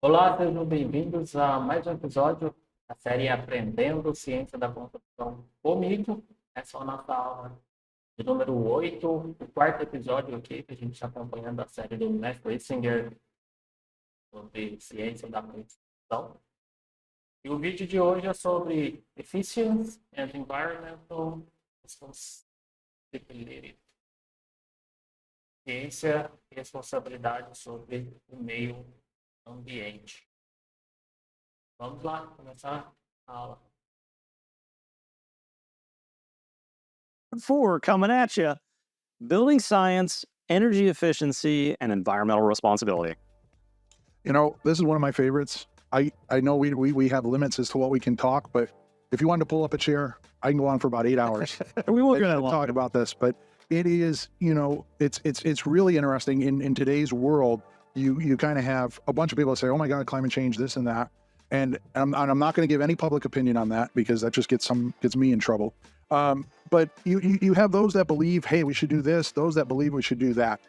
Olá, sejam bem-vindos a mais um episódio da série Aprendendo, Ciência da Construção Comigo. Essa é a nossa aula de número 8, o quarto episódio aqui, que a gente está acompanhando a série do mestre Singer sobre Ciência da Construção. E o vídeo de hoje é sobre Eficiência and Environmental Responsibility. Ciência e responsabilidade sobre o meio ambiente. Vamos lá, começar a aula. 4 coming at you. Building science, energy efficiency, and environmental responsibility. You know, this is one of my favorites. I know we have limits as to what we can talk, but if you wanted to pull up a chair, I can go on for about 8 hours. We won't go that talking long. about this, but it is, you know, it's really interesting in today's world. You kind of have a bunch of people that say, "Oh my God, climate change, this and that," and I'm not going to give any public opinion on that because that just gets me in trouble. But you have those that believe, hey, we should do this, those that believe we should do that.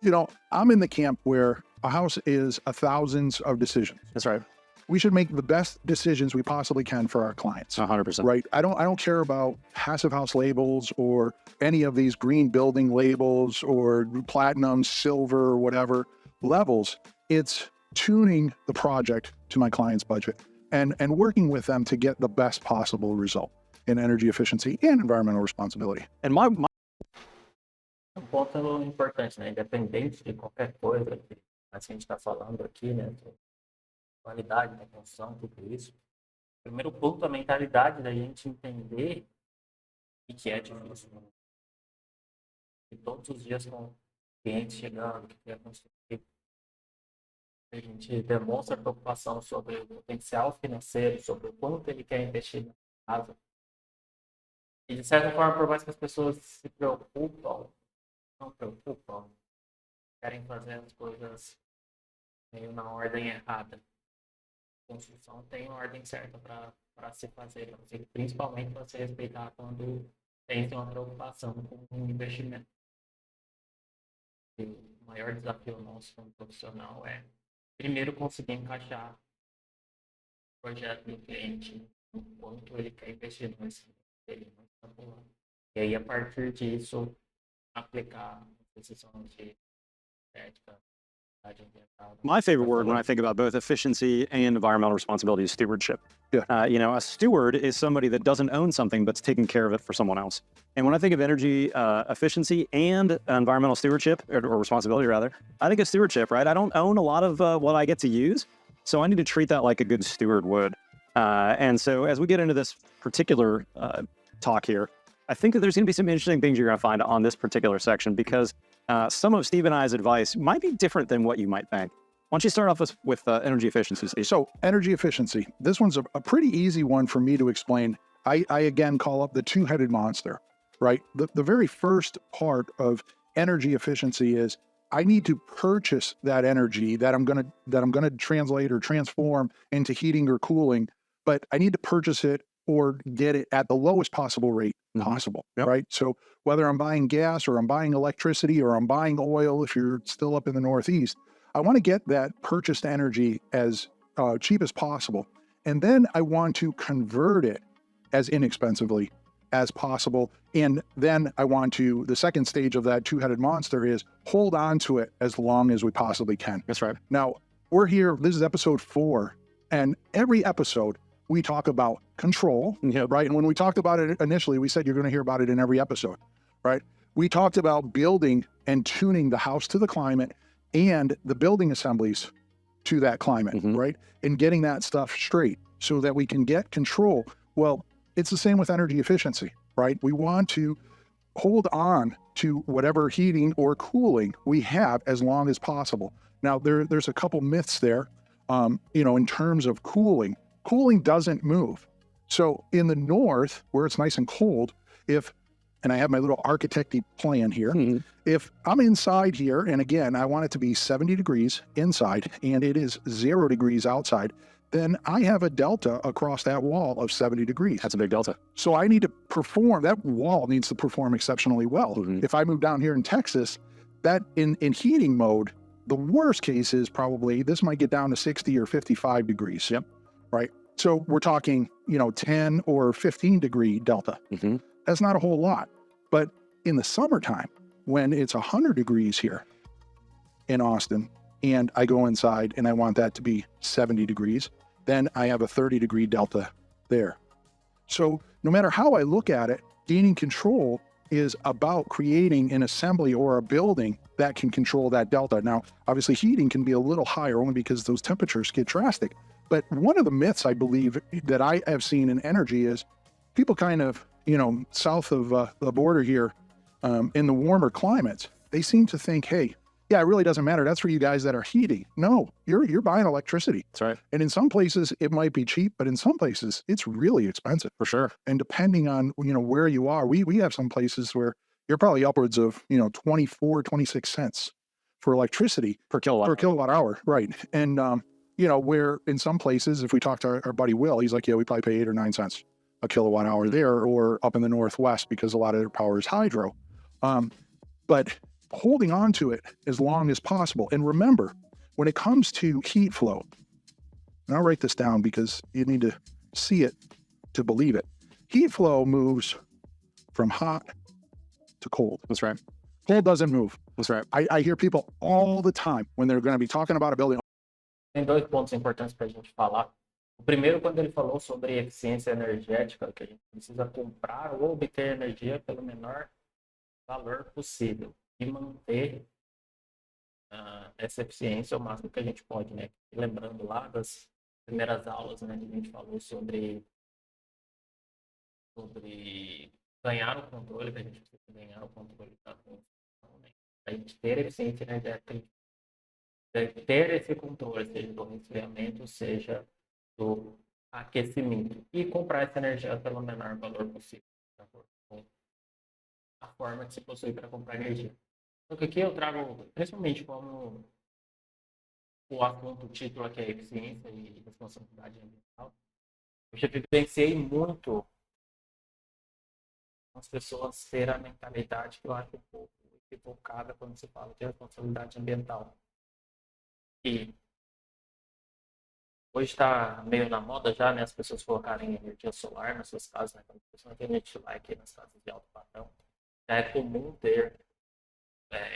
You know, I'm in the camp where a house is thousands of decisions. That's right. We should make the best decisions we possibly can for our clients. 100%. Right? I don't care about passive house labels or any of these green building labels or platinum, silver, whatever levels. It's tuning the project to my client's budget and working with them to get the best possible result in energy efficiency and environmental responsibility. And my Um ponto importante, né? Independente de qualquer coisa que a gente está falando aqui, né? Qualidade da construção, tudo isso. Primeiro ponto, a mentalidade da gente entender o que é difícil. Né? E todos os dias com clientes chegando, que quer construir, a gente demonstra preocupação sobre o potencial financeiro, sobre o quanto ele quer investir na casa. E, de certa forma, por mais que as pessoas se preocupam, não preocupam, querem fazer as coisas meio na ordem errada. A construção tem uma ordem certa para se fazer, principalmente para se respeitar quando tem uma preocupação com o investimento. E o maior desafio nosso como profissional é, primeiro, conseguir encaixar o projeto do cliente, o quanto ele quer investir no investimento dele. E aí, a partir disso, aplicar decisões de ética, ambiental. my favorite word when I think about both efficiency and environmental responsibility is stewardship. Yeah. You know, a steward is somebody that doesn't own something but's taking care of it for someone else. And when I think of energy efficiency and environmental stewardship, or responsibility rather, I think of stewardship, right? I don't own a lot of what I get to use, so I need to treat that like a good steward would. And so as we get into this particular talk here, I think that there's going to be some interesting things you're going to find on this particular section because some of Steve and I's advice might be different than what you might think. Why don't you start off with energy efficiency, Steve? So energy efficiency, this one's a pretty easy one for me to explain. I again call up the two-headed monster, right? The very first part of energy efficiency is I need to purchase that energy that I'm gonna translate or transform into heating or cooling, but I need to purchase it or get it at the lowest possible rate possible, Yep. right? So whether I'm buying gas or I'm buying electricity or I'm buying oil, if you're still up in the Northeast, I want to get that purchased energy as cheap as possible. And then I want to convert it as inexpensively as possible. And then I want to, the second stage of that two-headed monster is hold on to it as long as we possibly can. That's right. Now, we're here, this is episode 4, and every episode we talk about control, right? And when we talked about it initially, we said you're going to hear about it in every episode, right? We talked about building and tuning the house to the climate and the building assemblies to that climate, right? And getting that stuff straight so that we can get control. Well, it's the same with energy efficiency, right? We want to hold on to whatever heating or cooling we have as long as possible. Now, there's a couple myths there, you know, in terms of cooling. Cooling doesn't move. So in the north, where it's nice and cold, and I have my little architecty plan here, if I'm inside here, and again, I want it to be 70 degrees inside, and it is 0 degrees outside, then I have a delta across that wall of 70 degrees. That's a big delta. So I need to perform, that wall needs to perform exceptionally well. If I move down here in Texas, that in heating mode, The worst case is probably this might get down to 60 or 55 degrees. Yep. Right. So we're talking, 10 or 15 degree delta. Mm-hmm. That's not a whole lot. But in the summertime, when it's 100 degrees here in Austin, and I go inside and I want that to be 70 degrees, then I have a 30 degree delta there. So no matter how I look at it, gaining control is about creating an assembly or a building that can control that delta. Now, obviously heating can be a little higher only because those temperatures get drastic. But one of the myths I believe that I have seen in energy is people kind of, south of the border here, in the warmer climates, they seem to think, hey, yeah, it really doesn't matter. That's for you guys that are heating. No, you're buying electricity. That's right. And in some places it might be cheap, but in some places it's really expensive. For sure. And depending on, where you are, we have some places where you're probably upwards of, 24, 26 cents for electricity Per kilowatt hour. Right. And, where in some places, if we talk to our buddy Will, he's like, yeah, we probably pay 8 or 9 cents a kilowatt hour there, or up in the Northwest because a lot of their power is hydro. But holding on to it as long as possible. And remember, when it comes to heat flow, and I'll write this down because you need to see it to believe it. Heat flow moves from hot to cold. That's right. Cold doesn't move. That's right. I hear people all the time when they're going to be talking about a building. Tem dois pontos importantes para a gente falar. O primeiro, quando ele falou sobre eficiência energética, que a gente precisa comprar ou obter energia pelo menor valor possível e manter essa eficiência o máximo que a gente pode, né? Lembrando lá das primeiras aulas, né, que a gente falou sobre ganhar o controle, que a gente precisa ganhar o controle da construção, né? A gente ter eficiência energética, ter esse controle, seja do resfriamento, seja do aquecimento, e comprar essa energia pelo menor valor possível, de acordo com a forma que se possui para comprar energia. Então, aqui eu trago, principalmente como o assunto, o título aqui é Eficiência e Responsabilidade Ambiental, eu já vivenciei muito as pessoas terem a mentalidade que eu acho um pouco equivocada quando se fala de responsabilidade ambiental. E hoje está meio na moda já, né, as pessoas colocarem energia solar nas suas casas, né, quando a pessoa tem energia solar aqui nas casas de alto padrão, já é comum ter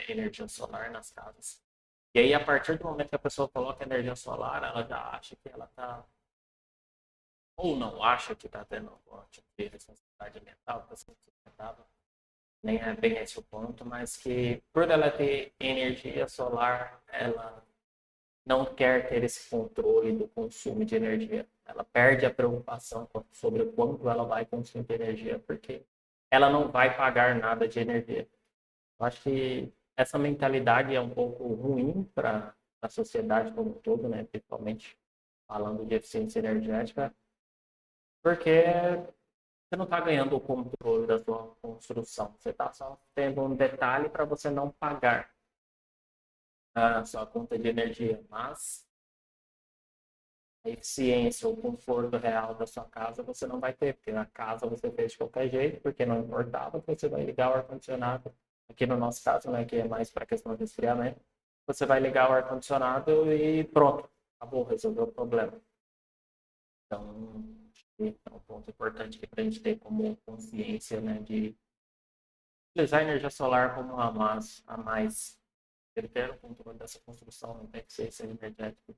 energia solar nas casas. E aí, a partir do momento que a pessoa coloca energia solar, ela já acha que ela está, ou não acha que está tendo uma tipo de responsabilidade ambiental, está sendo sustentável, nem é bem esse o ponto, mas que por ela ter energia solar, ela não quer ter esse controle do consumo de energia. Ela perde a preocupação sobre o quanto ela vai consumir de energia, porque ela não vai pagar nada de energia. Eu acho que essa mentalidade é um pouco ruim para a sociedade como um todo, né? Principalmente falando de eficiência energética, porque você não está ganhando o controle da sua construção. Você está só tendo um detalhe para você não pagar a sua conta de energia, mas a eficiência, o conforto real da sua casa você não vai ter, porque na casa você fez de qualquer jeito, porque não importava, você vai ligar o ar-condicionado, aqui no nosso caso, né, que é mais para questão de resfriamento, você vai ligar o ar-condicionado e pronto, acabou, resolveu o problema. Então, é um ponto importante que para a gente ter como consciência, né, de utilizar a energia solar como a mais. Ele ter o controle dessa construção, não tem que ser energético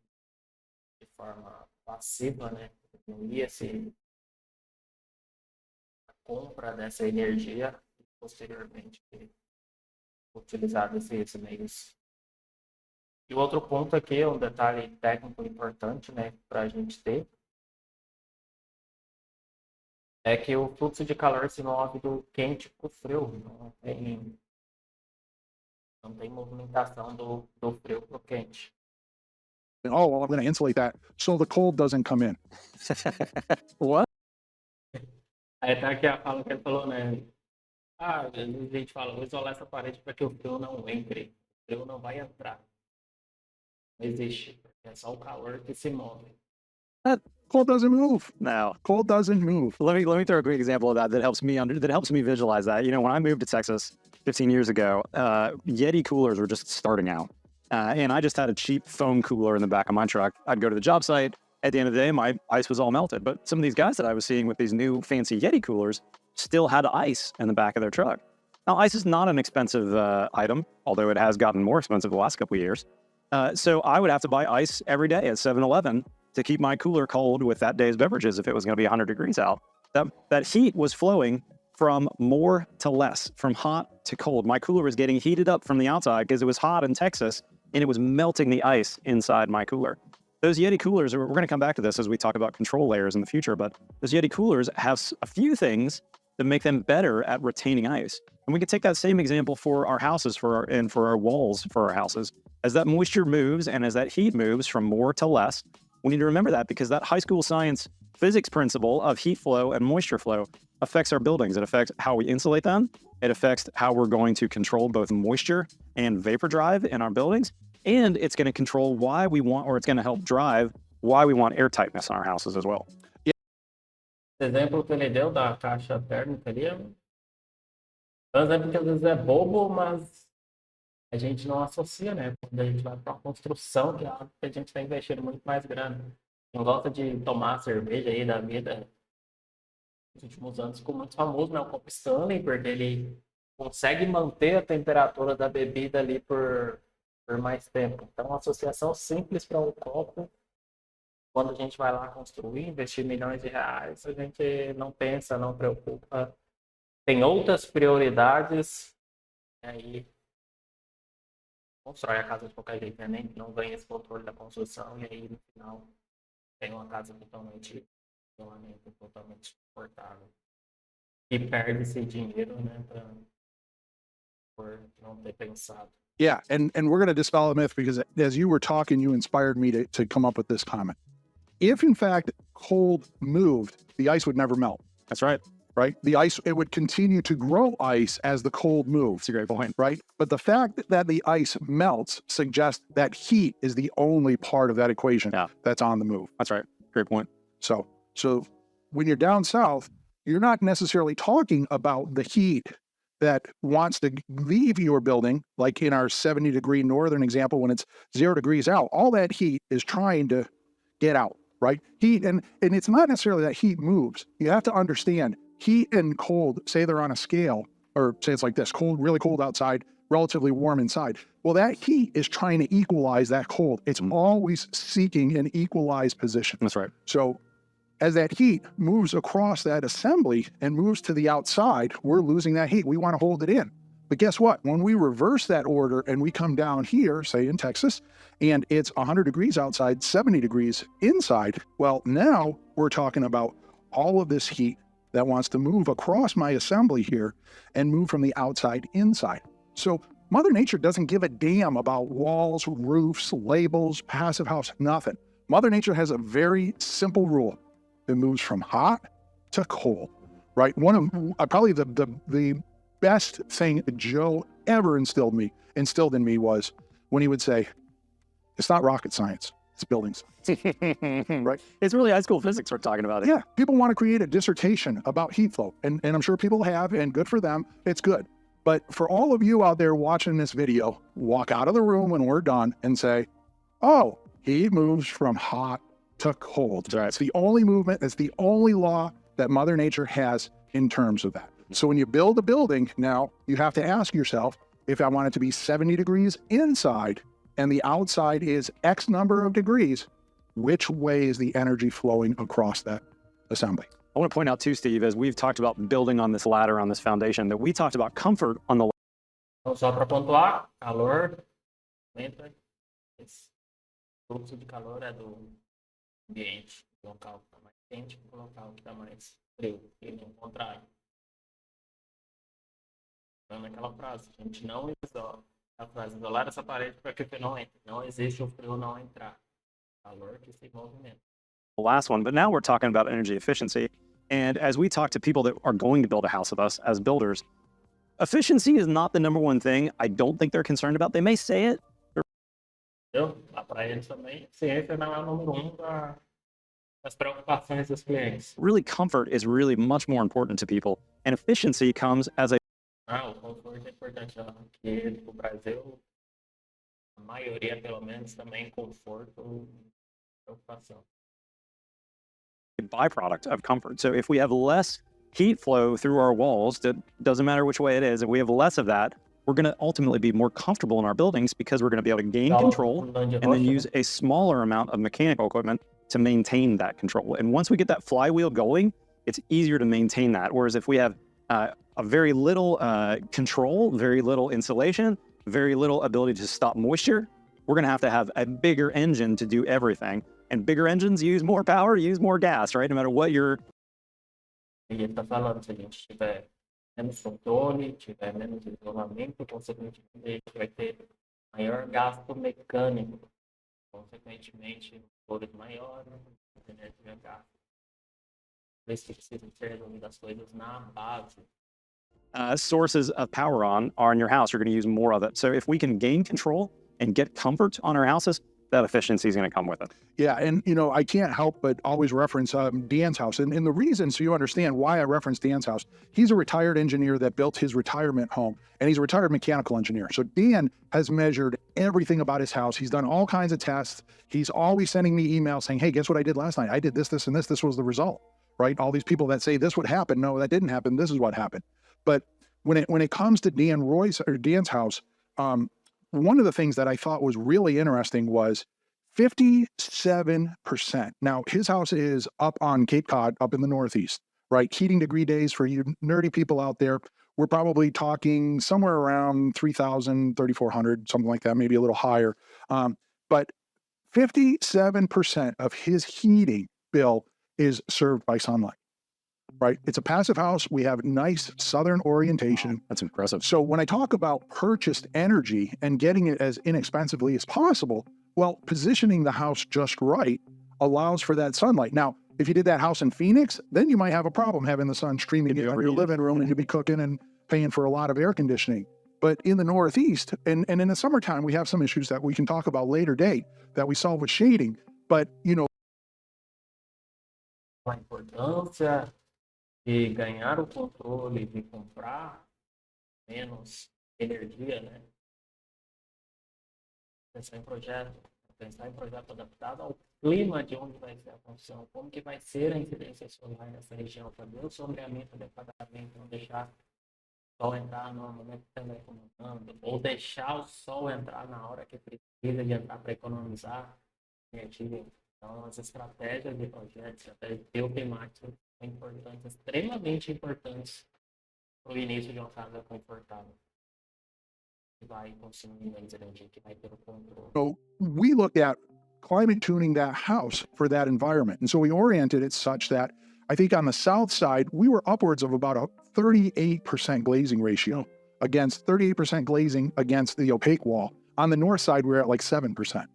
de forma passiva, né? Diminuir a compra dessa energia e posteriormente utilizar esses meios. E o outro ponto aqui é um detalhe técnico importante, né, para a gente ter, é que o fluxo de calor se move do quente para o frio, não tem movimentação do frio para o quente. Oh, well, I'm going to insulate that so the cold doesn't come in. What? Aí tá aqui a fala que ele falou, né? A gente fala, vou isolar essa parede para que o frio não entre. O frio não vai entrar. Não existe. É só o calor que se move. Cold doesn't move. No. Cold doesn't move. Let me throw a quick example of that helps me visualize that. When I moved to Texas 15 years ago, Yeti coolers were just starting out. and I just had a cheap foam cooler in the back of my truck. I'd go to the job site. At the end of the day, my ice was all melted. But some of these guys that I was seeing with these new fancy Yeti coolers still had ice in the back of their truck. Now, ice is not an expensive item, although it has gotten more expensive the last couple of years. So I would have to buy ice every day at 7-Eleven to keep my cooler cold with that day's beverages if it was going to be 100 degrees out. That heat was flowing from more to less, from hot to cold. My cooler was getting heated up from the outside because it was hot in Texas, and it was melting the ice inside my cooler. Those Yeti coolers, we're going to come back to this as we talk about control layers in the future, but those Yeti coolers have a few things that make them better at retaining ice. And we can take that same example for our houses, for our walls for our houses. As that moisture moves and as that heat moves from more to less, we need to remember that, because that high school science physics principle of heat flow and moisture flow affects our buildings. It affects how we insulate them. It affects how we're going to control both moisture and vapor drive in our buildings. And it's going to control why we want, or it's going to help drive why we want air tightness in our houses as well. O exemplo que ele deu da caixa térmica ali é um exemplo que às vezes é bobo, mas a gente não associa, né? Quando a gente vai para a construção, que é algo que a gente está investindo muito mais grana. Quem gosta de tomar cerveja aí da vida, nos últimos anos ficou muito famoso, né? O copo Stanley, porque ele consegue manter a temperatura da bebida ali por mais tempo. Então, uma associação simples para um copo, quando a gente vai lá construir, investir milhões de reais, a gente não pensa, não preocupa, tem outras prioridades, e aí constrói a casa de qualquer jeito, né? Nem não ganha esse controle da construção, e aí no final tem uma casa totalmente confortável. E perde esse dinheiro, né, por não ter pensado. Yeah, and we're going to dispel a myth, because as you were talking, you inspired me to come up with this comment. If in fact cold moved, the ice would never melt. That's right. Right? The ice, it would continue to grow ice as the cold moves. That's a great point. Right? But the fact that the ice melts suggests that heat is the only part of that equation that's on the move. That's right. Great point. So when you're down south, you're not necessarily talking about the heat that wants to leave your building, like in our 70-degree northern example, when it's 0 degrees out. All that heat is trying to get out, right? Heat, and it's not necessarily that heat moves. You have to understand, heat and cold, say they're on a scale, or say it's like this, cold, really cold outside, relatively warm inside. Well, that heat is trying to equalize that cold. It's always seeking an equalized position. That's right. So as that heat moves across that assembly and moves to the outside, we're losing that heat. We want to hold it in. But guess what? When we reverse that order and we come down here, say in Texas, and it's 100 degrees outside, 70 degrees inside, well, now we're talking about all of this heat that wants to move across my assembly here and move from the outside inside. So Mother Nature doesn't give a damn about walls, roofs, labels, passive house, nothing. Mother Nature has a very simple rule. It moves from hot to cold, right? One of probably the best thing Joe ever instilled in me was when he would say, "It's not rocket science, it's building science." Right? It's really high school physics we're talking about. Yeah, people want to create a dissertation about heat flow, and I'm sure people have, and good for them. It's good. But for all of you out there watching this video, walk out of the room when we're done and say, "Oh, heat moves from hot to cold." That's right. It's the only movement, it's the only law that Mother Nature has in terms of that. So when you build a building, now you have to ask yourself, if I want it to be 70 degrees inside and the outside is X number of degrees, which way is the energy flowing across that assembly? I want to point out too, Steve, as we've talked about building on this ladder, on this foundation, that we talked about comfort on the Então, só para pontuar, calor, entra, esse fluxo de calor é do ambiente, do local que está mais quente, do local que está mais frio, e não o contrário. Então, naquela frase, a gente não isola, a frase, isolar essa parede para que o frio não entre. Não existe o frio não entrar. Calor que se movimenta. last one, but now we're talking about energy efficiency. And as we talk to people that are going to build a house with us as builders, efficiency is not the number one thing I don't think they're concerned about. They may say it. Para eles também, ciência não é o número das preocupações dos clientes. Really, comfort is really much more important to people. And efficiency comes as a O conforto é importante. Aqui no Brasil, a maioria, pelo menos, também conforto e preocupação. Byproduct of comfort. So if we have less heat flow through our walls, that doesn't matter which way it is, if we have less of that, we're going to ultimately be more comfortable in our buildings because we're going to be able to gain control and then use a smaller amount of mechanical equipment to maintain that control. And once we get that flywheel going, it's easier to maintain that. Whereas if we have a very little control, very little insulation, very little ability to stop moisture, we're going to have a bigger engine to do everything. And bigger engines use more power, use more gas, right? No matter what you're... E ele está falando, se a gente tiver menos controle, tiver menos isolamento, consequentemente a gente vai ter maior gasto mecânico, consequentemente motores maiores, energia gasta. Por isso que precisa ser resolvidas as coisas na base. Sources of power are in your house, you're going to use more of it. So if we can gain control and get comfort on our houses, that efficiency is going to come with it. Yeah, and I can't help but always reference Dan's house. And the reason, so you understand why I reference Dan's house, he's a retired engineer that built his retirement home, and he's a retired mechanical engineer. So Dan has measured everything about his house. He's done all kinds of tests. He's always sending me emails saying, hey, guess what I did last night? I did this, this, and this. This was the result, right? All these people that say this would happen. No, that didn't happen. This is what happened. But when it comes to Dan's house, one of the things that I thought was really interesting was 57%. Now, his house is up on Cape Cod, up in the Northeast, right? Heating degree days for you nerdy people out there, we're probably talking somewhere around 3,000, 3,400, something like that, maybe a little higher. But 57% of his heating bill is served by sunlight. Right? It's a passive house. We have nice southern orientation. Wow, that's impressive. So when I talk about purchased energy and getting it as inexpensively as possible, well, positioning the house just right allows for that sunlight. Now, if you did that house in Phoenix, then you might have a problem having the sun streaming in your living room and you'd be cooking and paying for a lot of air conditioning. But in the Northeast and in the summertime, we have some issues that we can talk about later date that we solve with shading. But, A importância de ganhar o controle, de comprar menos energia, né? Pensar em projeto adaptado ao clima de onde vai ser a construção, como que vai ser a incidência solar nessa região, fazer o sombreamento adequadamente, não deixar o sol entrar no momento que está economizando, ou deixar o sol entrar na hora que precisa de entrar para economizar energia. Então, as estratégias de projetos, estratégias bioclimáticas são importantes, extremamente importantes para o início de uma casa confortável. Que vai consumir menos energia, que vai ter o controle. So we looked at climate tuning that house for that environment. And so we oriented it such that I think on the south side, we were upwards of about a 38% glazing ratio against 38% glazing against the opaque wall. On the north side, we're at like 7%.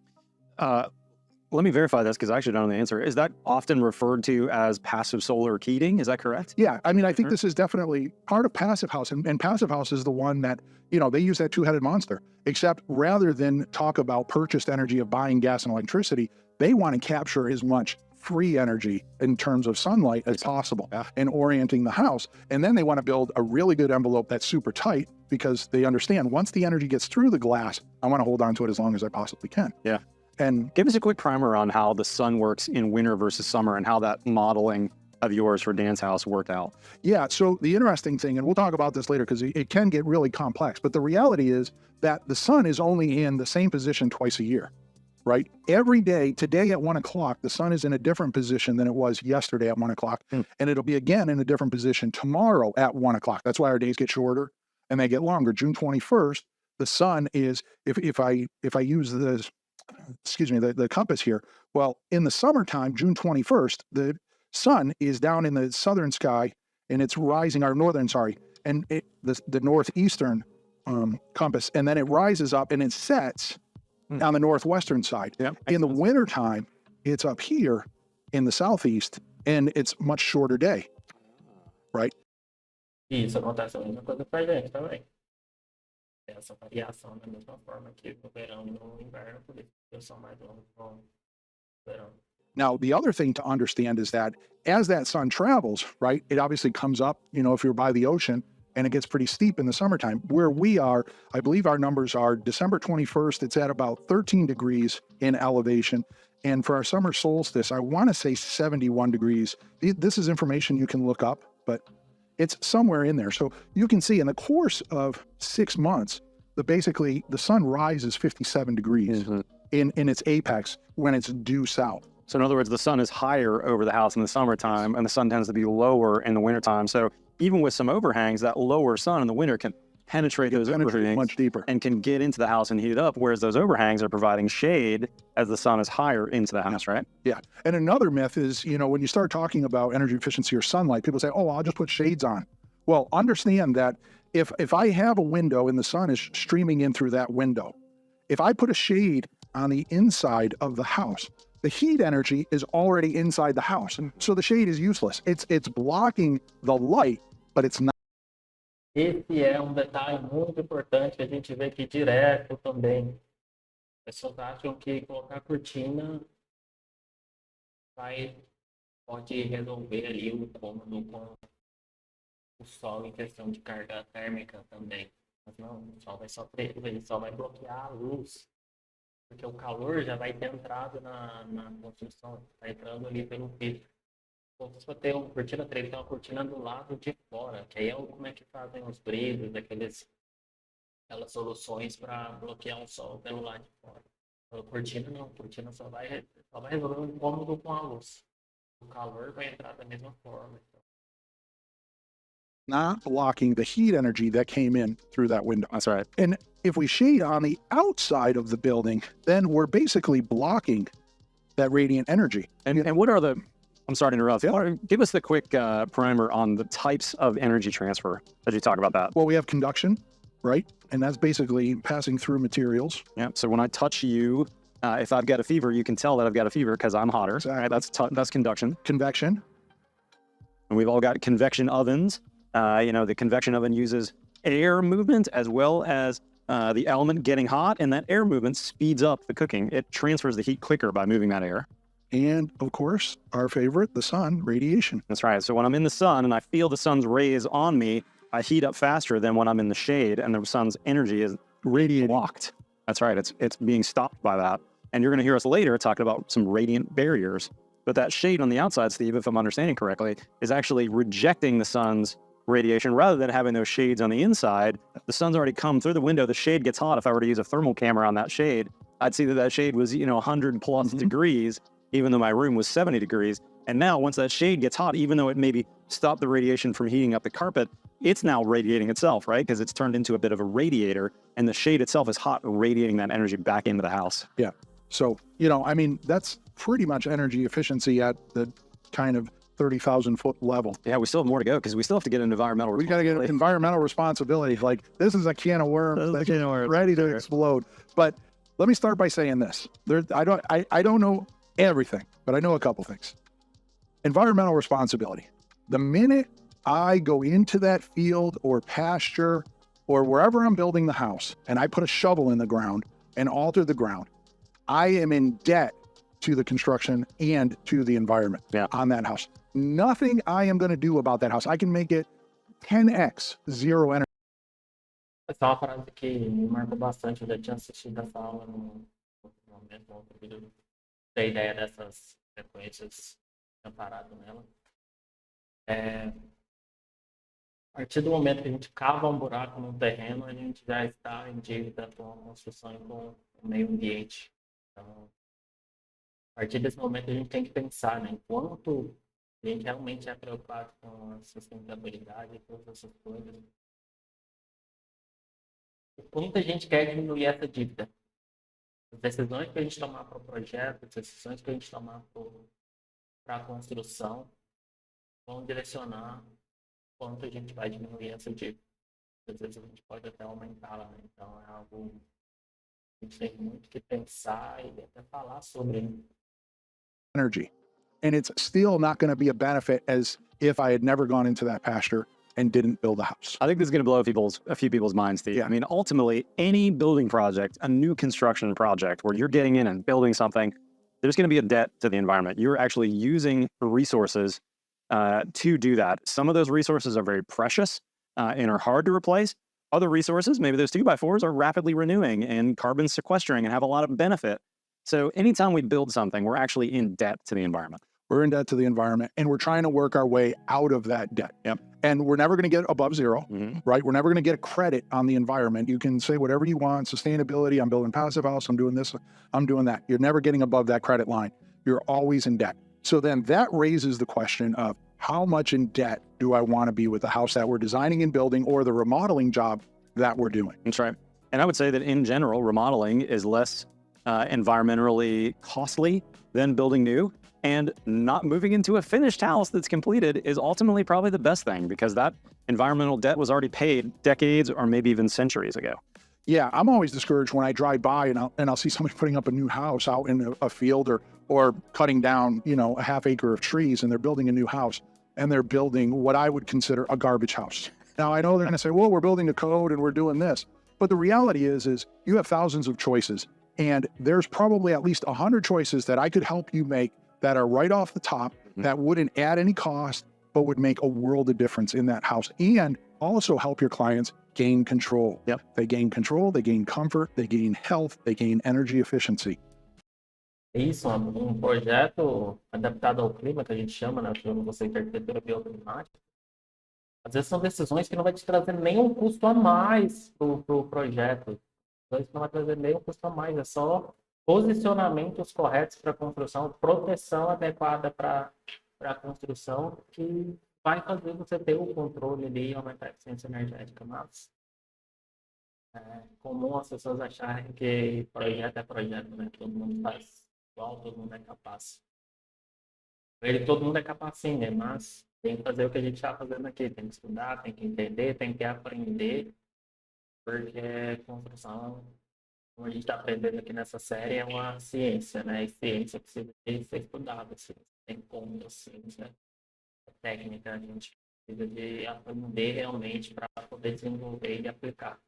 Let me verify this because I actually don't know the answer. Is that often referred to as passive solar heating? Is that correct? Yeah, I mean, I think this is definitely part of passive house. And passive house is the one that, they use that two-headed monster. Except rather than talk about purchased energy of buying gas and electricity, they want to capture as much free energy in terms of sunlight as possible and orienting the house. And then they want to build a really good envelope that's super tight because they understand once the energy gets through the glass, I want to hold on to it as long as I possibly can. Yeah. And give us a quick primer on how the sun works in winter versus summer and how that modeling of yours for Dan's house worked out. Yeah, so the interesting thing, and we'll talk about this later because it can get really complex, but the reality is that the sun is only in the same position twice a year, right? Every day, today at 1 o'clock, the sun is in a different position than it was yesterday at 1 o'clock, and it'll be again in a different position tomorrow at 1 o'clock. That's why our days get shorter and they get longer. June 21st, the sun is, if I use this, the compass here. Well, in the summertime, June 21st, the sun is down in the southern sky and it's rising, or northern, and the northeastern compass, and then it rises up and it sets on the northwestern side. Yep. In the wintertime, it's up here in the southeast and it's much shorter day, right? Isso acontece a mesma coisa pra gente também. Essa variação da mesma forma que no verão e no inverno, por isso que são mais longos no verão. Now, the other thing to understand is that as that sun travels, right, it obviously comes up, if you're by the ocean, and it gets pretty steep in the summertime. Where we are, I believe our numbers are December 21st, it's at about 13 degrees in elevation. And for our summer solstice, I want to say 71 degrees. This is information you can look up, but it's somewhere in there. So you can see in the course of 6 months, basically the sun rises 57 degrees in its apex when it's due south. So in other words, the sun is higher over the house in the summertime, and the sun tends to be lower in the wintertime. So even with some overhangs, that lower sun in the winter can penetrate those overhangs much deeper and can get into the house and heat it up, whereas those overhangs are providing shade as the sun is higher into the house, right? Yeah. And another myth is, when you start talking about energy efficiency or sunlight, people say, oh, I'll just put shades on. Well, understand that if I have a window and the sun is streaming in through that window, if I put a shade on the inside of the house, the heat energy is already inside the house. And so the shade is useless. It's blocking the light, but it's not. Esse é detalhe muito importante que a gente vê aqui direto também. As pessoas acham que colocar cortina pode resolver ali o cômodo com o sol em questão de carga térmica também. Mas não, o sol ele só vai bloquear a luz, porque o calor já vai ter entrado na construção, está entrando ali pelo vidro. Se você tem uma cortina 3, tem uma cortina do lado de fora, que aí é como é que fazem os brilhos, aquelas soluções para bloquear o sol pelo lado de fora. A cortina não, a cortina só vai resolver um incômodo com a luz. O calor vai entrar da mesma forma. Então. Not blocking the heat energy that came in through that window. That's right. And if we shade on the outside of the building, then we're basically blocking that radiant energy. And what are the, I'm sorry to interrupt. Yeah. Give us the quick primer on the types of energy transfer as you talk about that. Well, we have conduction, right? And that's basically passing through materials. Yeah. So when I touch you, if I've got a fever, you can tell that I've got a fever because I'm hotter. Exactly. Right? That's conduction. Convection. And we've all got convection ovens. The convection oven uses air movement as well as the element getting hot, and that air movement speeds up the cooking. It transfers the heat quicker by moving that air. And of course, our favorite, the sun, radiation. That's right. So when I'm in the sun and I feel the sun's rays on me, I heat up faster than when I'm in the shade and the sun's energy is radiating. Blocked. That's right. It's being stopped by that. And you're going to hear us later talking about some radiant barriers. But that shade on the outside, Steve, if I'm understanding correctly, is actually rejecting the sun's radiation rather than having those shades on the inside. The sun's already come through the window. The shade gets hot. If I were to use a thermal camera on that shade, I'd see that shade was 100 plus degrees, even though my room was 70 degrees. And now once that shade gets hot, even though it maybe stopped the radiation from heating up the carpet, it's now radiating itself, right? Because it's turned into a bit of a radiator, and the shade itself is hot, radiating that energy back into the house. Yeah. So, that's pretty much energy efficiency at the kind of 30,000 foot level. Yeah, we still have more to go because we still have to get an environmental We got to get environmental responsibility. Like, this is a can of worms that's ready to explode. But let me start by saying this. I don't know everything, but I know a couple things. Environmental responsibility. The minute I go into that field or pasture or wherever I'm building the house and I put a shovel in the ground and alter the ground, I am in debt to the construction and to the environment on that house. Nothing I am going to do about that house. I can make it 10x zero energy. Essa é uma frase que me marcou bastante. Eu já tinha assistido essa aula no momento, outro vídeo, da ideia dessas frequências, tinha parado nela. A partir do momento que a gente cava um buraco no terreno, a gente já está em dívida com a construção e com o meio ambiente. Então, a partir desse momento, a gente tem que pensar, né, enquanto a gente realmente é preocupado com a sustentabilidade e todas essas coisas, o quanto a gente quer diminuir essa dívida. As decisões que a gente tomar para o projeto, as decisões que a gente tomar para a construção, vão direcionar quanto a gente vai diminuir essa dívida. Às vezes a gente pode até aumentá-la, né? Então é algo que a gente tem muito que pensar e até falar sobre. Energy. And it's still not going to be a benefit as if I had never gone into that pasture and didn't build a house. I think this is going to blow a few people's minds, Steve. Yeah. I mean, ultimately, any building project, a new construction project where you're getting in and building something, there's going to be a debt to the environment. You're actually using resources to do that. Some of those resources are very precious. and are hard to replace. Other resources, maybe those 2x4s, are rapidly renewing and carbon sequestering and have a lot of benefit. So anytime we build something, we're actually in debt to the environment. We're in debt to the environment, and we're trying to work our way out of that debt. Yep. And we're never going to get above zero, Mm-hmm. right? We're never going to get a credit on the environment. You can say whatever you want, sustainability, I'm building a passive house, I'm doing this, I'm doing that. You're never getting above that credit line. You're always in debt. So then that raises the question of how much in debt do I want to be with the house that we're designing and building, or the remodeling job that we're doing? That's right. And I would say that in general, remodeling is less environmentally costly than building new. And not moving into a finished house that's completed is ultimately probably the best thing, because that environmental debt was already paid decades or maybe even centuries ago. Yeah, I'm always discouraged when I drive by and I'll see somebody putting up a new house out in a field, or cutting down, a half acre of trees, and they're building a new house, and they're building what I would consider a garbage house. Now, I know they're going to say, well, we're building a code and we're doing this. But the reality is you have thousands of choices, and there's probably at least 100 choices that I could help you make that are right off the top, that wouldn't add any cost, but would make a world of difference in that house, and also help your clients gain control. Yep. They gain control, they gain comfort, they gain health, they gain energy efficiency. Isso, projeto adaptado ao clima, que a gente chama, né, que você arquitetura bioclimática. Às vezes são decisões que não vai te trazer nenhum custo a mais pro projeto. Decisões que não vai trazer nenhum custo a mais, é só posicionamentos corretos para a construção, proteção adequada para a construção, que vai fazer você ter o controle ali e aumentar a eficiência energética. Mas é comum as pessoas acharem que projeto é projeto, né? Todo mundo faz igual, todo mundo é capaz. Todo mundo é capaz sim, né? Mas tem que fazer o que a gente está fazendo aqui. Tem que estudar, tem que entender, tem que aprender, porque construção, como a gente está aprendendo aqui nessa série, é uma ciência, né? E ciência precisa ser estudada, assim. Tem como, ciência técnica, a gente precisa de aprender realmente para poder desenvolver e aplicar.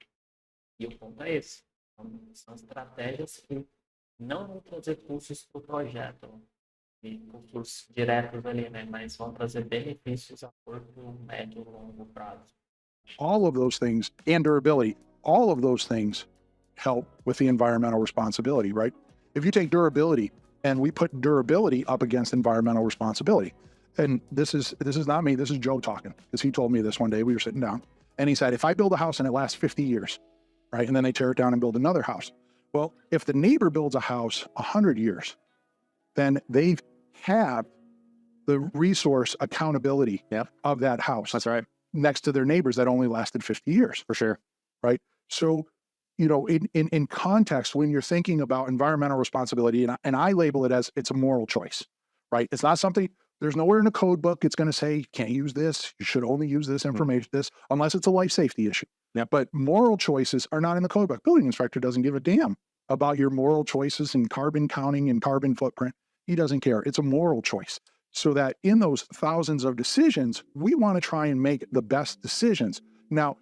E o ponto é esse. São estratégias que não vão trazer custos para o projeto, e custos diretos ali, né? Mas vão trazer benefícios a curto, médio e longo prazo. All of those things, and durability, all of those things help with the environmental responsibility, right? If you take durability and we put durability up against environmental responsibility, and this is not me, this is Joe talking, because he told me this one day. We were sitting down, and he said, if I build a house and it lasts 50 years, right, and then they tear it down and build another house. Well, if the neighbor builds a house 100 years, then they have the resource accountability of that house. That's right. Next to their neighbors that only lasted 50 years. For sure. Right? So, in context, when you're thinking about environmental responsibility, and I label it as it's a moral choice, right? It's not something, there's nowhere in the code book it's going to say, you can't use this, you should only use this information, this, unless it's a life safety issue. Yep. But moral choices are not in the code book. Building inspector doesn't give a damn about your moral choices and carbon counting and carbon footprint. He doesn't care. It's a moral choice. So that in those thousands of decisions, we want to try and make the best decisions. Now,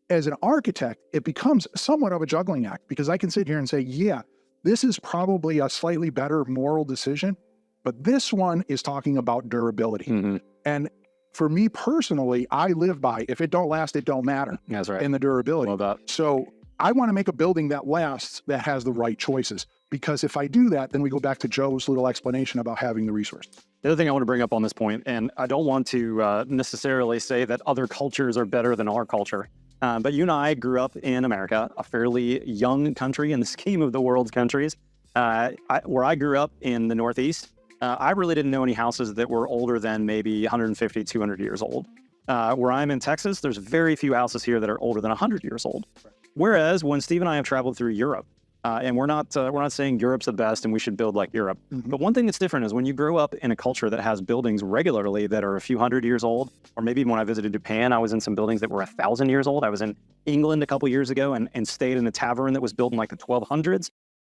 as an architect, it becomes somewhat of a juggling act, because I can sit here and say, yeah, this is probably a slightly better moral decision, but this one is talking about durability. Mm-hmm. And for me personally, I live by, if it don't last, it don't matter. That's right. In the durability. Love that. So I want to make a building that lasts, that has the right choices. Because if I do that, then we go back to Joe's little explanation about having the resource. The other thing I want to bring up on this point, and I don't want to necessarily say that other cultures are better than our culture, but you and I grew up in America, a fairly young country in the scheme of the world's countries. Where I grew up in the Northeast, I really didn't know any houses that were older than maybe 150, 200 years old. Where I'm in Texas, there's very few houses here that are older than 100 years old. Whereas when Steve and I have traveled through Europe, and we're not saying Europe's the best and we should build like Europe. Mm-hmm. But one thing that's different is when you grow up in a culture that has buildings regularly that are a few hundred years old, or maybe even when I visited Japan, I was in some buildings that were 1,000 years old. I was in England a couple years ago and stayed in a tavern that was built in like the 1200s.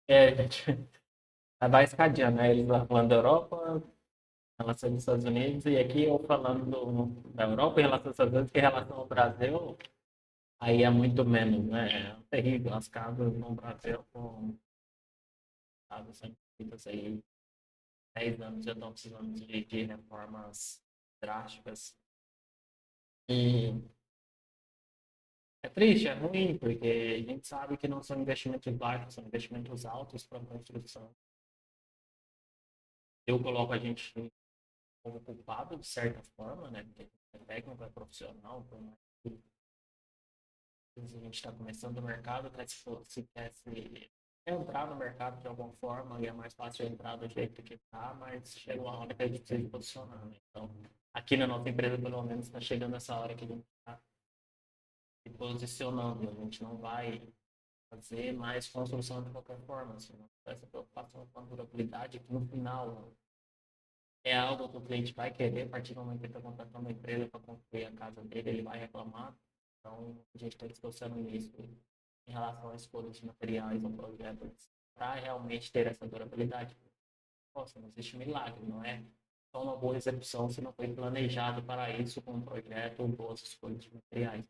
É, gente, vai escadeando, né? Eles lá falando da Europa, em relação aos Estados Unidos, e aqui eu falando da Europa em relação aos Estados Unidos, que em relação ao Brasil, aí é muito menos, né? É terrível. As casas no Brasil, com casas feitas aí 10 anos, já estão precisando de reformas drásticas. E É triste, é ruim, porque a gente sabe que não são investimentos baixos, são investimentos altos para construção. Eu coloco a gente como culpado, de certa forma, né? Porque é técnico, é profissional, por mais que a gente está começando o mercado, se quer entrar no mercado de alguma forma, e é mais fácil entrar do jeito que está, mas chega uma hora que a gente precisa se posicionar, né? Então, aqui na nossa empresa, pelo menos, está chegando essa hora que a gente está se posicionando. A gente não vai fazer mais construção de qualquer forma, assim, não. Essa preocupação com a durabilidade, que no final é algo que o cliente vai querer, a partir do momento que ele está contratando uma empresa para construir a casa dele, ele vai reclamar. Então, a gente está distorcendo nisso em relação à escolha de materiais ou projetos para realmente ter essa durabilidade. Nossa, não existe milagre, não é só uma boa execução se não foi planejado para isso com um projeto ou boas escolhas de materiais.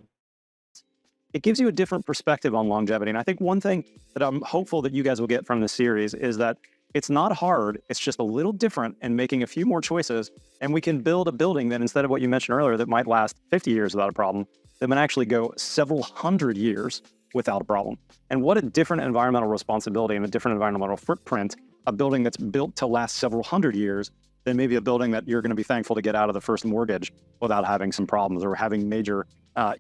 It gives you a different perspective on longevity. And I think one thing that I'm hopeful that you guys will get from this series is that it's not hard, it's just a little different and making a few more choices. And we can build a building that instead of what you mentioned earlier that might last 50 years without a problem, that might actually go several hundred years without a problem. And what a different environmental responsibility and a different environmental footprint, a building that's built to last several hundred years than maybe a building that you're going to be thankful to get out of the first mortgage without having some problems or having major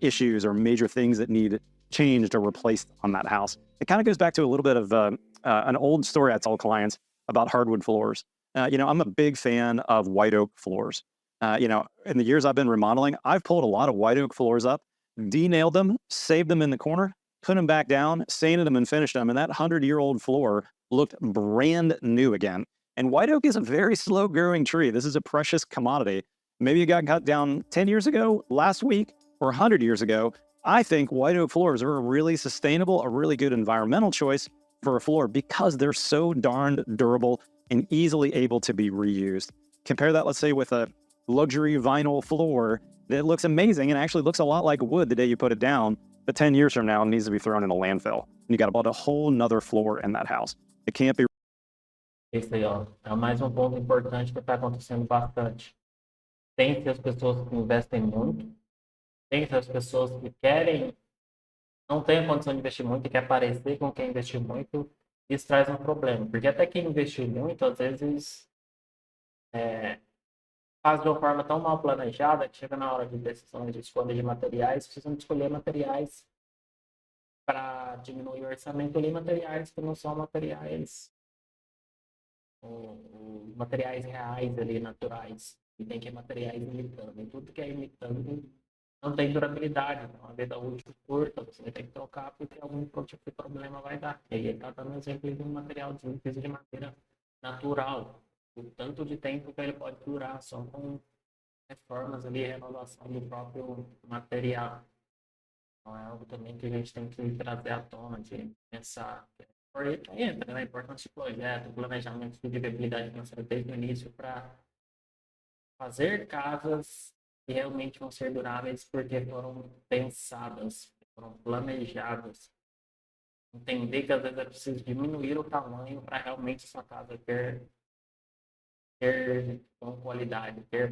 issues or major things that need changed or replaced on that house. It kind of goes back to a little bit of an old story I tell clients about hardwood floors. I'm a big fan of white oak floors. In the years I've been remodeling, I've pulled a lot of white oak floors up, de-nailed them, saved them in the corner, put them back down, sanded them and finished them. And that 100-year-old floor looked brand new again. And white oak is a very slow growing tree. This is a precious commodity. Maybe it got cut down 10 years ago, last week, or 100 years ago. I think white oak floors are a really sustainable, a really good environmental choice for a floor because they're so darned durable and easily able to be reused. Compare that, let's say, with a luxury vinyl floor that looks amazing and actually looks a lot like wood the day you put it down, but 10 years from now it needs to be thrown in a landfill. And you got about a whole nother floor in that house. It can't be. Esse aí, ó, é mais um ponto importante que está acontecendo bastante. Tem as pessoas que investem muito, tem as pessoas que não tem a condição de investir muito e quer parecer com quem investiu muito. Isso traz um problema, porque até quem investiu muito, às vezes, faz de uma forma tão mal planejada que chega na hora de decisão de escolha de materiais, precisam escolher materiais para diminuir o orçamento e materiais que não são materiais reais ali, naturais, e tem que ir materiais imitando. E tudo que é imitando não tem durabilidade, então a vida útil curta, você vai ter que trocar porque algum tipo de problema vai dar. E aí ele está dando exemplo de um material de piso de madeira natural, o tanto de tempo que ele pode durar só com reformas ali, renovação do próprio material. Então é algo também que a gente tem que trazer à tona, de pensar. Por aí entra, né? A importância de projeto, planejamento de viabilidade financeira desde o início para fazer casas que realmente vão ser duráveis porque foram pensadas, foram planejadas. Entender que às vezes é preciso diminuir o tamanho para realmente sua casa ter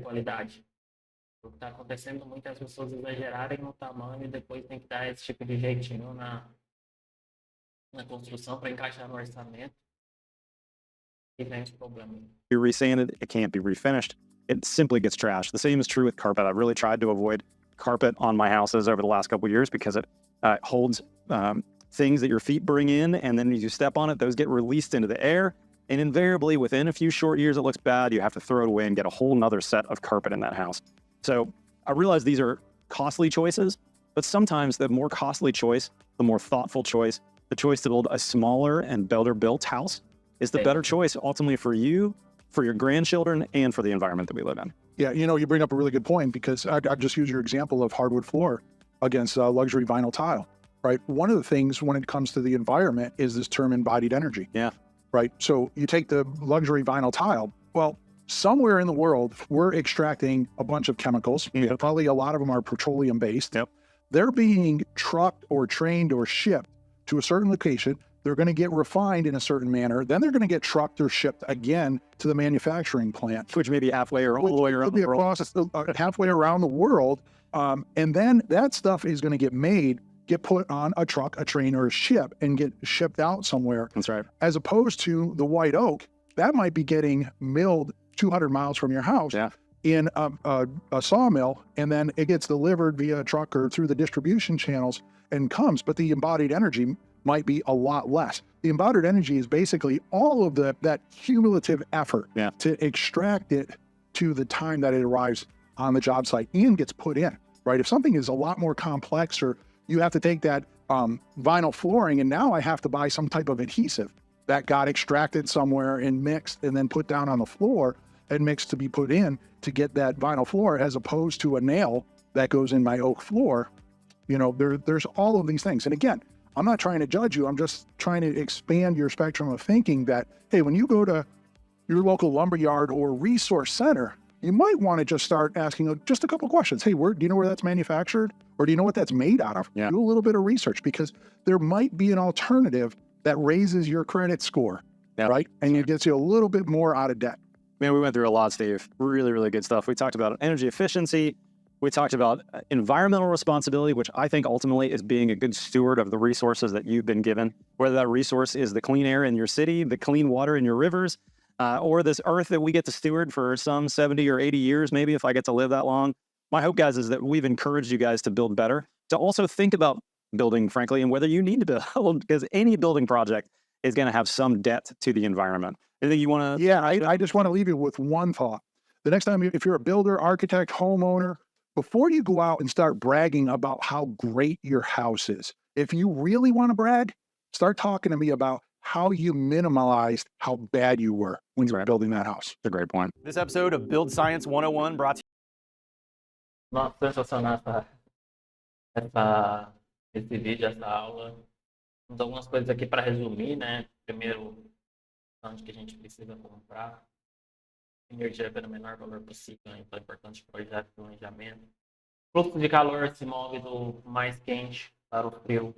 qualidade. O que está acontecendo, muitas pessoas exagerarem no tamanho e depois tem que dar esse tipo de jeitinho na construção para encaixar no orçamento. E vem os problemas. Be resanded, it can't be refinished. It simply gets trashed. The same is true with carpet. I've really tried to avoid carpet on my houses over the last couple of years because it holds things that your feet bring in, and then as you step on it, those get released into the air. And invariably, within a few short years, it looks bad. You have to throw it away and get a whole nother set of carpet in that house. So I realize these are costly choices, but sometimes the more costly choice, the more thoughtful choice, the choice to build a smaller and better built house is the better choice ultimately for you, for your grandchildren, and for the environment that we live in. Yeah, you bring up a really good point because I'd just use your example of hardwood floor against luxury vinyl tile, right? One of the things when it comes to the environment is this term embodied energy. Yeah. Right? So you take the luxury vinyl tile, well, somewhere in the world, we're extracting a bunch of chemicals. Yep. Probably a lot of them are petroleum based. Yep. They're being trucked or trained or shipped to a certain location. They're going to get refined in a certain manner. Then they're going to get trucked or shipped again to the manufacturing plant. Which may be halfway or all the way around the world. Halfway around the world. And then that stuff is going to get made, get put on a truck, a train, or a ship and get shipped out somewhere. That's right. As opposed to the white oak, that might be getting milled 200 miles from your house in a sawmill, and then it gets delivered via a truck or through the distribution channels and comes, but the embodied energy might be a lot less. The embodied energy is basically all of that cumulative effort to extract it to the time that it arrives on the job site and gets put in, right? If something is a lot more complex, or you have to take that vinyl flooring and now I have to buy some type of adhesive that got extracted somewhere and mixed and then put down on the floor and mixed to be put in to get that vinyl floor, as opposed to a nail that goes in my oak floor. You know, there's all of these things. And again, I'm not trying to judge you. I'm just trying to expand your spectrum of thinking that, hey, when you go to your local lumberyard or resource center, you might want to just start asking just a couple questions. Hey, do you know where that's manufactured? Or do you know what that's made out of? Do a little bit of research, because there might be an alternative that raises your credit score, right? And it gets you a little bit more out of debt. Man, we went through a lot, Steve. Really, really good stuff. We talked about energy efficiency. We talked about environmental responsibility, which I think ultimately is being a good steward of the resources that you've been given, whether that resource is the clean air in your city, the clean water in your rivers, or this earth that we get to steward for some 70 or 80 years, maybe, if I get to live that long. My hope, guys, is that we've encouraged you guys to build better, to also think about building, frankly, and whether you need to build, because any building project is going to have some debt to the environment. Anything you want to? Yeah, I just want to leave you with one thought. The next time, if you're a builder, architect, homeowner, before you go out and start bragging about how great your house is, if you really want to brag, start talking to me about how you minimalized how bad you were when you were building that house. That's a great point. This episode of Build Science 101 brought to you. Nossa, sensacional esse vídeo, essa aula. Temos algumas coisas aqui para resumir, né? Primeiro, onde que a gente precisa comprar. Energia pelo menor valor possível, então é importante projeto de planejamento. Fluxo de calor se move do mais quente para o frio.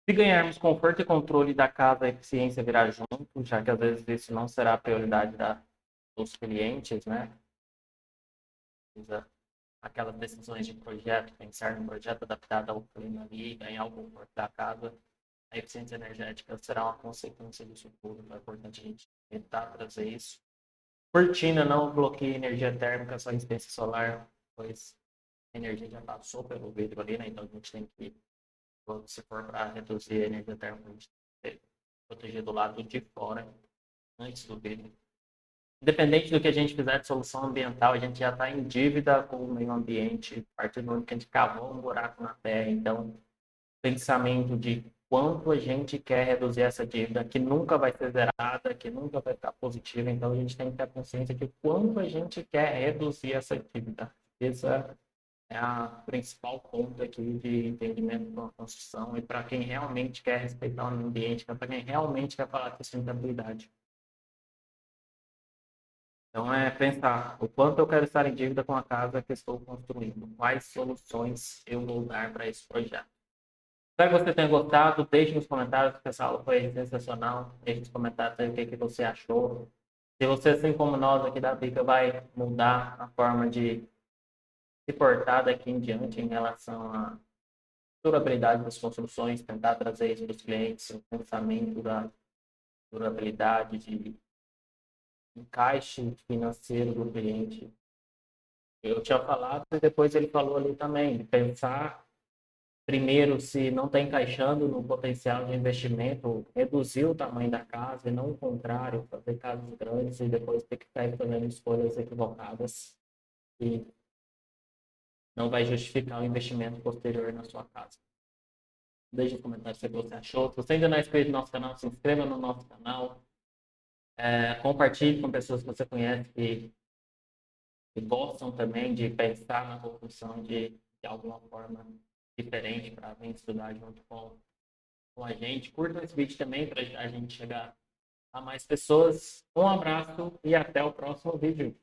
Se ganharmos conforto e controle da casa, a eficiência virá junto, já que às vezes isso não será a prioridade dos clientes, né? Aquelas decisões de projeto, pensar num projeto adaptado ao clima ali, ganhar o conforto da casa. A eficiência energética será uma consequência disso tudo, então é importante a gente tentar trazer isso. Cortina não bloqueia energia térmica, só insistência solar, pois a energia já passou pelo vidro ali, né? Então a gente tem que, se for para reduzir a energia térmica, a gente tem que proteger do lado de fora, antes do vidro. Independente do que a gente fizer de solução ambiental, a gente já está em dívida com o meio ambiente, a partir do momento que a gente cavou um buraco na terra. Então, pensamento de quanto a gente quer reduzir essa dívida, que nunca vai ser zerada, que nunca vai estar positiva. Então, a gente tem que ter a consciência de quanto a gente quer reduzir essa dívida. Essa é a principal ponto aqui de entendimento da construção e para quem realmente quer respeitar o meio ambiente, para quem realmente quer falar de sustentabilidade. Então, é pensar o quanto eu quero estar em dívida com a casa que estou construindo, quais soluções eu vou dar para esse projeto. Espero que você tenha gostado. Deixe nos comentários, porque essa aula foi sensacional. Deixe nos comentários aí o que você achou. Se você, assim como nós aqui da Bica, vai mudar a forma de se portar daqui em diante em relação à durabilidade das construções, tentar trazer isso para os clientes, o pensamento da durabilidade, de encaixe financeiro do cliente. Eu tinha falado e depois ele falou ali também, de pensar primeiro se não está encaixando no potencial de investimento, reduzir o tamanho da casa e não o contrário, fazer casas grandes e depois ter que estar fazendo escolhas equivocadas e não vai justificar o investimento posterior na sua casa. Deixe nos comentários o que você achou. Se você ainda não é inscrito no nosso canal, se inscreva no nosso canal. Compartilhe com pessoas que você conhece que gostam também de pensar na construção de alguma forma diferente para vir estudar junto com a gente. Curtam esse vídeo também para a gente chegar a mais pessoas. Um abraço e até o próximo vídeo.